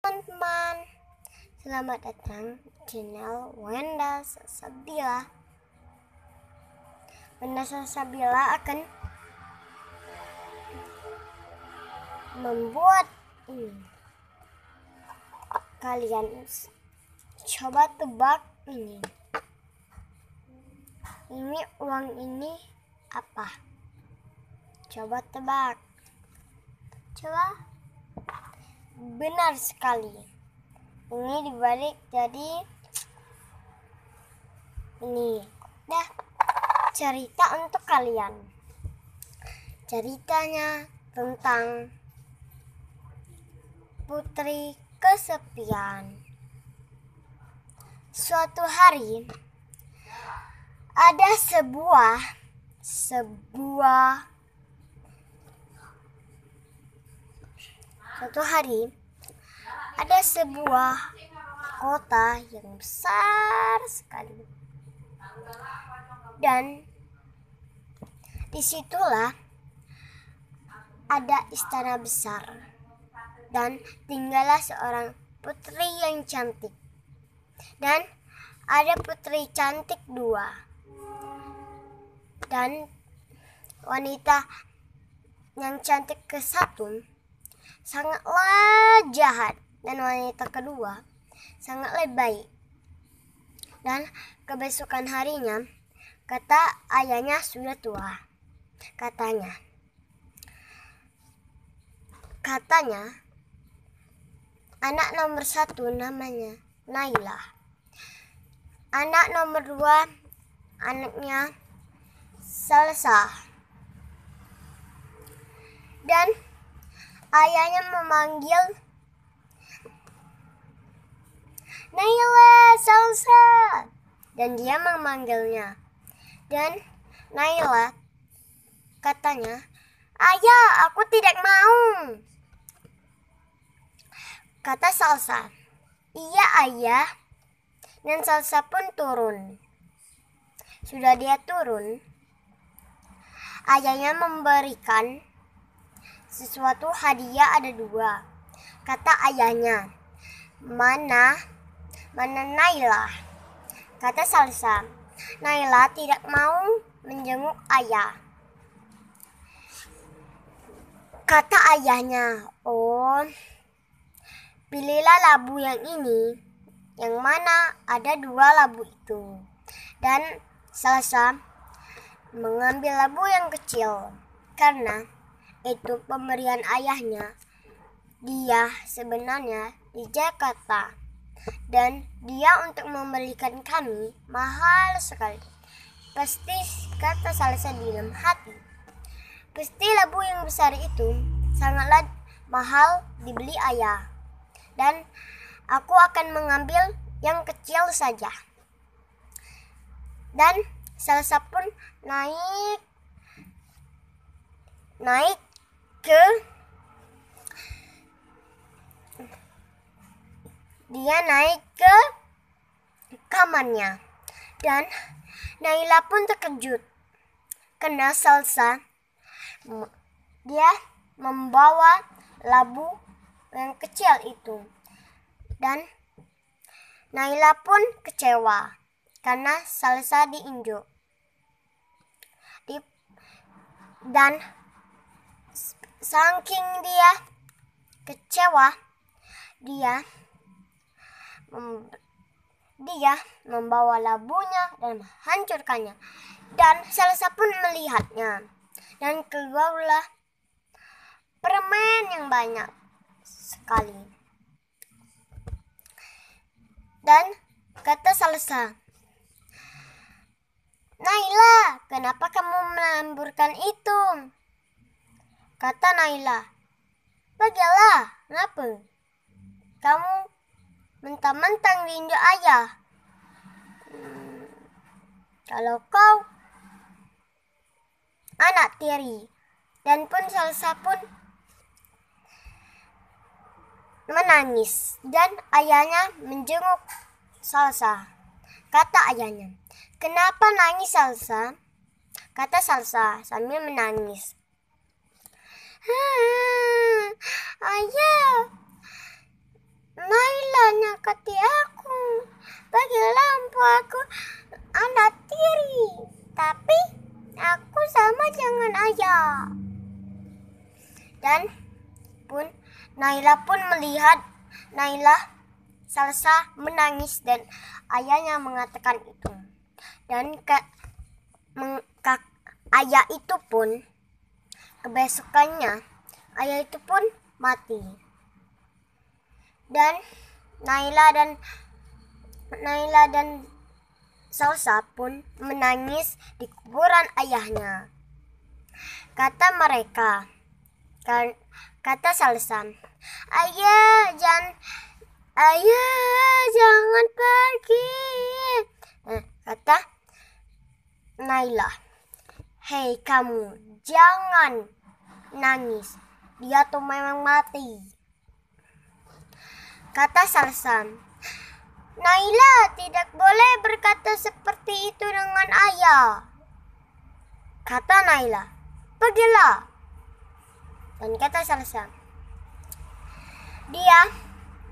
Teman-teman, selamat datang di channel Wenda Salsabila. Wenda Salsabila akan membuat ini. Kalian coba tebak ini. Ini uang ini apa? Coba tebak. Coba. Benar sekali. Ini dibalik jadi ini. Dah, cerita untuk kalian. Ceritanya tentang putri kesepian. Suatu hari ada sebuah kota yang besar sekali, dan disitulah ada istana besar, dan tinggallah seorang putri yang cantik, dan ada putri cantik dua, dan wanita yang cantik ke satu sangatlah jahat, dan wanita kedua sangatlah baik. Dan kebesokan harinya, kata ayahnya sudah tua. Katanya anak nomor 1 namanya Naila, anak nomor 2 anaknya Salsa, dan ayahnya memanggil Naila, Salsa, dan dia memanggilnya. Dan Naila katanya, "Ayah, aku tidak mau." Kata Salsa, "Iya ayah." Dan Salsa pun turun. Sudah dia turun, ayahnya memberikan sesuatu hadiah, ada 2. Kata ayahnya, Mana Naila?" Kata Salsa, "Naila tidak mau menjenguk ayah." Kata ayahnya, "Oh, pilihlah labu yang ini." Yang mana ada 2 labu itu. Dan Salsa mengambil labu yang kecil, karena itu pemberian ayahnya. Dia sebenarnya di Jakarta, dan dia untuk membelikan kami mahal sekali. Pasti, kata Salsa di dalam hati, pasti labu yang besar itu sangatlah mahal dibeli ayah, dan aku akan mengambil yang kecil saja. Dan Salsa pun naik ke kamarnya, dan Naila pun terkejut karena Salsa dia membawa labu yang kecil itu, dan Naila pun kecewa karena Salsa diinjak. Dan saking dia kecewa, dia membawa labunya dan menghancurkannya. Dan Salsa pun melihatnya, dan keluarlah permen yang banyak sekali. Dan kata Salsa, "Naila, kenapa kamu melamburkan itu?" Kata Naila, "Bagilah, kenapa? Kamu mentang-mentang diinjak ayah. Kalau kau anak tiri." Dan pun Salsa pun menangis, dan ayahnya menjenguk Salsa. Kata ayahnya, "Kenapa nangis Salsa?" Kata Salsa sambil menangis, "Ayah, dekati aku. Bagi lampu aku anak tiri. Tapi aku sama dengan ayah. Dan pun Naila pun melihat Salsa menangis dan ayahnya mengatakan itu. Dan ayah itu pun kebesokannya ayah itu pun mati. Dan Naila dan Salsa pun menangis di kuburan ayahnya. Kata Salsa, Ayah jangan pergi. Kata Naila, hei kamu, jangan nangis. Dia tuh memang mati. Kata Salsa, Naila tidak boleh berkata seperti itu dengan ayah. Kata Naila, pergilah. Dan kata Salsa, dia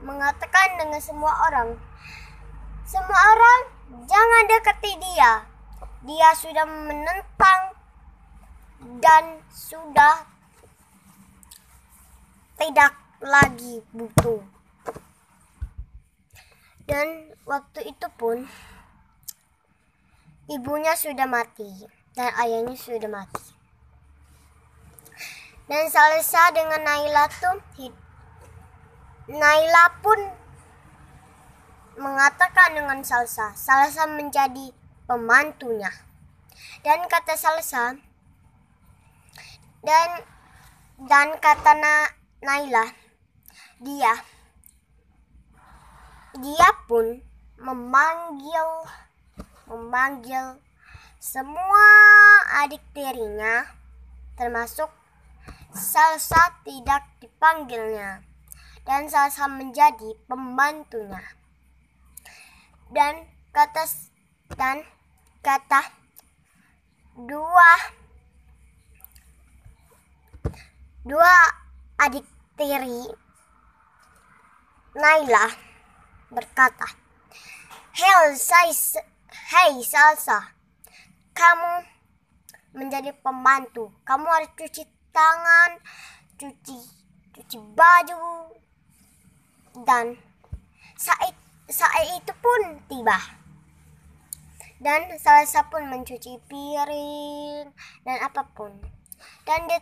mengatakan dengan semua orang jangan dekati dia. Dia sudah menentang dan sudah tidak lagi butuh. Dan waktu itu pun ibunya sudah mati dan ayahnya sudah mati. Dan Salsa dengan Naila pun mengatakan dengan Salsa menjadi pembantunya. Dan kata Salsa dan kata Naila, dia pun memanggil semua adik tirinya, termasuk Salsa tidak dipanggilnya. Dan Salsa menjadi pembantunya. Dan kata dua adik tiri Naila berkata, Hei Salsa, kamu menjadi pembantu. Kamu harus cuci tangan, cuci baju. Dan saat itu pun tiba. Dan Salsa pun mencuci piring dan apapun. Dan dia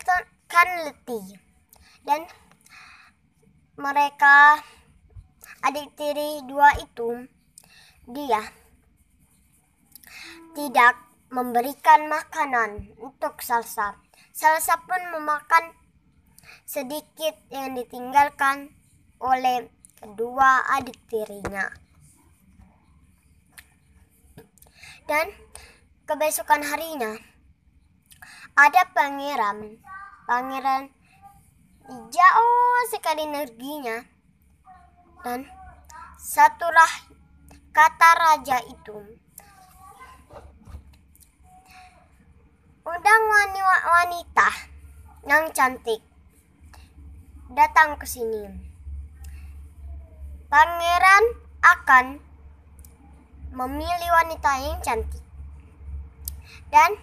kan letih. Dan mereka adik tiri dua itu, dia tidak memberikan makanan untuk Salsa. Salsa pun memakan sedikit yang ditinggalkan oleh kedua adik tirinya. Dan kebesokan harinya ada pangeran jauh sekali negerinya. Dan kata raja itu, undang wanita yang cantik datang ke sini. Pangeran akan memilih wanita yang cantik. Dan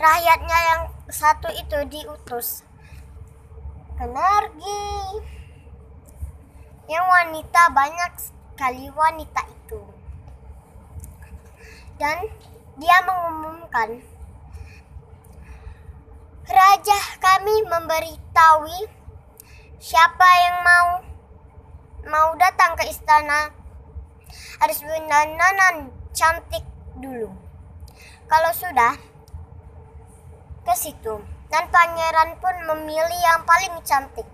rakyatnya yang satu itu diutus ke negeri yang wanita, banyak sekali wanita itu. Dan dia mengumumkan, Raja kami memberitahu siapa yang mau datang ke istana harus berdandan cantik dulu. Kalau sudah ke situ, dan pangeran pun memilih yang paling cantik.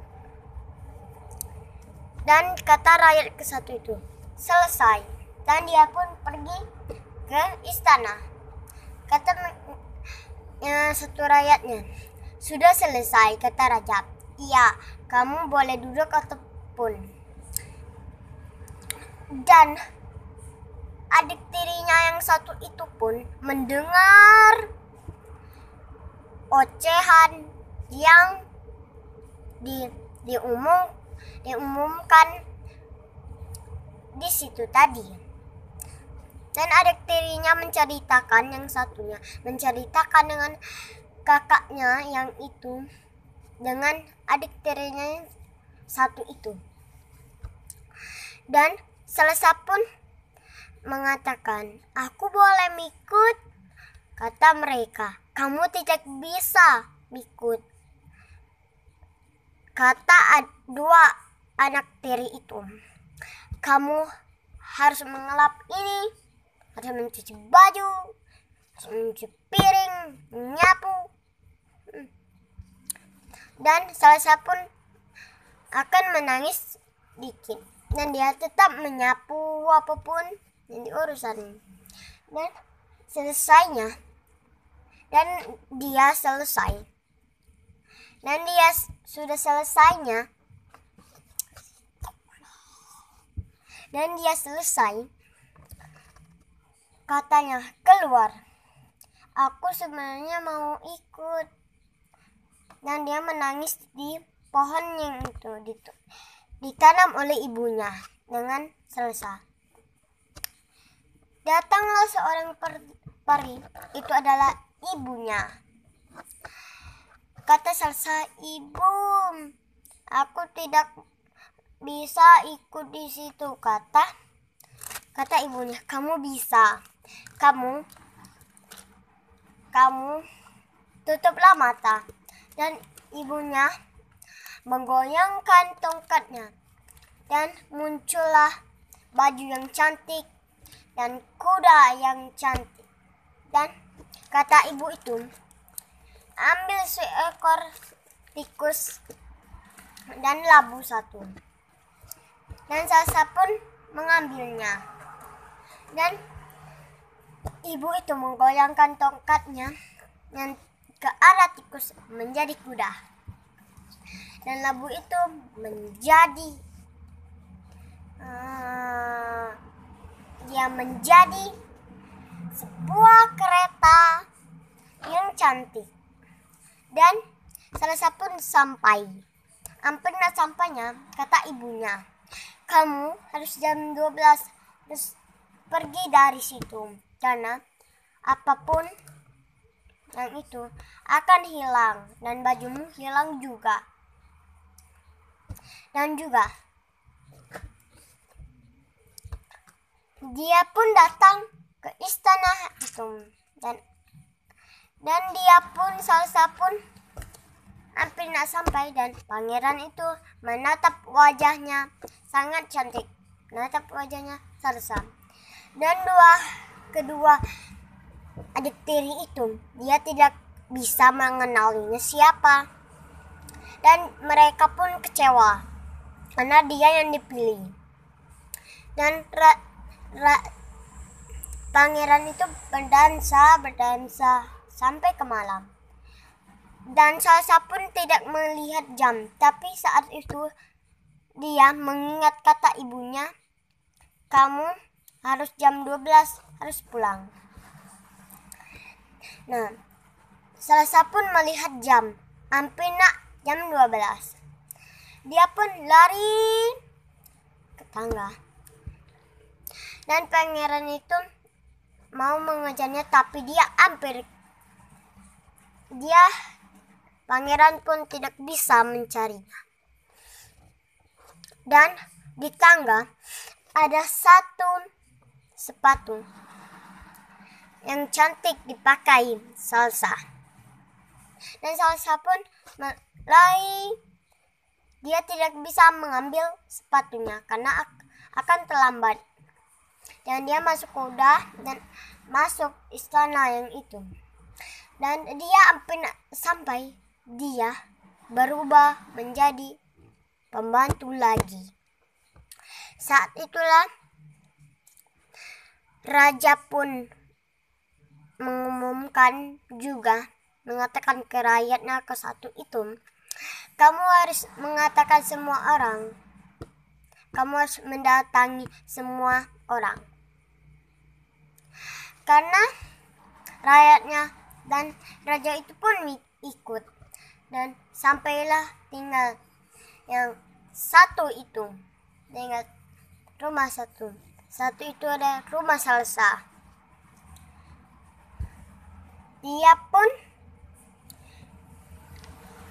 Dan kata rakyat ke satu itu, selesai. Dan dia pun pergi ke istana. Kata satu rakyatnya, sudah selesai. Kata raja, iya, kamu boleh duduk ataupun. Dan adik tirinya yang satu itu pun mendengar ocehan yang diumumkan di situ tadi. Dan adik tirinya menceritakan, yang satunya menceritakan dengan kakaknya yang itu dengan adik tirinya yang satu itu. Dan Salsa pun mengatakan, "Aku boleh ikut," kata mereka. "Kamu tidak bisa ikut," kata dua anak tiri itu. "Kamu harus mengelap ini, harus mencuci baju, harus mencuci piring, menyapu." Dan Salsa pun akan menangis dikit, dan dia tetap menyapu apapun yang diurusan. Dan selesainya, dan dia selesai, dan dia sudah selesainya, dan dia selesai, katanya keluar, "Aku sebenarnya mau ikut." Dan dia menangis di pohon yang itu ditanam oleh ibunya dengan Salsa. Datanglah seorang peri, itu adalah ibunya. Kata Salsa, "Ibu, aku tidak bisa ikut di situ." Kata ibunya, "Kamu bisa. Kamu tutuplah mata." Dan ibunya menggoyangkan tongkatnya, dan muncullah baju yang cantik dan kuda yang cantik. Dan kata ibu itu, "Ambil seekor tikus dan labu satu." Dan Salsa pun mengambilnya, dan ibu itu menggoyangkan tongkatnya dan ke arah tikus menjadi kuda, dan labu itu menjadi sebuah kereta yang cantik. Dan Salsa pun sampai. Hampirnya sampainya, kata ibunya, "Kamu harus jam 12 terus pergi dari situ, karena apapun yang itu akan hilang, dan bajumu hilang juga." Dan juga dia pun datang ke istana itu, dan dia pun Salsa pun hampir nak sampai, dan pangeran itu menatap wajahnya sangat cantik, menatap wajahnya Salsa. Dan kedua adik tiri itu, dia tidak bisa mengenalinya siapa, dan mereka pun kecewa karena dia yang dipilih. Dan pangeran itu berdansa sampai ke malam. Dan Salsa pun tidak melihat jam, tapi saat itu dia mengingat kata ibunya, "Kamu harus jam 12 harus pulang." Nah, Salsa pun melihat jam, hampir nak jam 12. Dia pun lari ke tangga, dan pangeran itu mau mengejarnya, tapi pangeran pun tidak bisa mencarinya. Dan di tangga ada satu sepatu yang cantik dipakai Salsa. Dan Salsa pun lari. Dia tidak bisa mengambil sepatunya karena akan terlambat. Dan dia masuk kuda dan masuk istana yang itu. Dan dia hampir sampai, dia berubah menjadi pembantu lagi. Saat itulah raja pun mengumumkan juga, mengatakan ke rakyatnya ke satu itu, "Kamu harus mengatakan semua orang. Kamu harus mendatangi semua orang." Karena rakyatnya dan raja itu pun ikut, dan sampailah tinggal yang satu itu, tinggal rumah satu. Satu itu ada rumah Salsa. Dia pun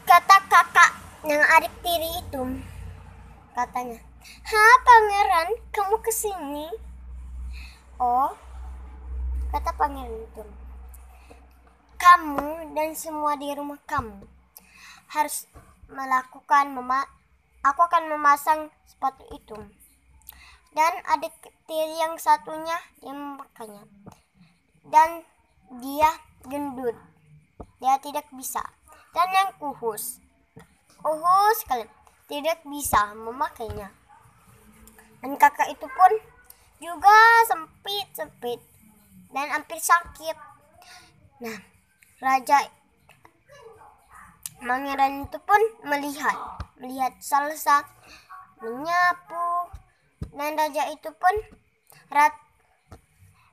kata kakak yang adik tiri itu, katanya, pangeran, kamu kesini? Oh, kata pangeran itu, kamu dan semua di rumah kamu harus melakukan aku akan memasang sepatu itu. Dan adik tiri yang satunya yang memakainya. Dan dia gendut. Dia tidak bisa. Dan yang kurus sekali tidak bisa memakainya. Dan kakak itu pun juga sempit dan hampir sakit. Nah, pangeran itu pun melihat Salsa menyapu, dan raja itu pun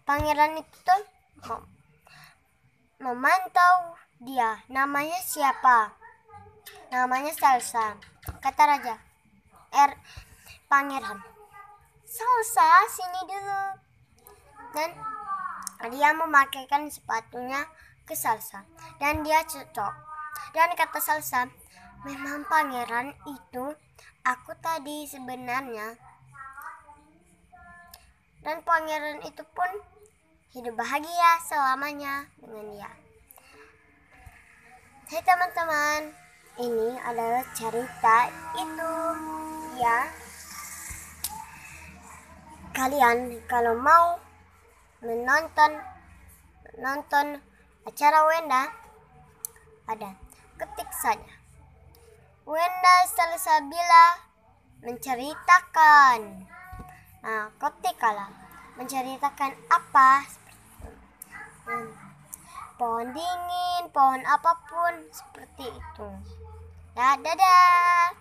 pangeran itu tuh memantau dia. Namanya siapa? Namanya Salsa. Kata raja, pangeran, Salsa sini dulu. Dan dia memakaikan sepatunya ke Salsa dan dia cocok. Dan kata Salsa, memang pangeran itu aku tadi sebenarnya. Dan pangeran itu pun hidup bahagia selamanya dengan dia. Hai teman-teman, ini adalah cerita itu ya. Kalian kalau mau menonton acara Wenda, ada, ketik saja Wenda Salsabila menceritakan. Nah, ketiklah menceritakan apa, pohon dingin, pohon apapun seperti itu. Ya, dadah.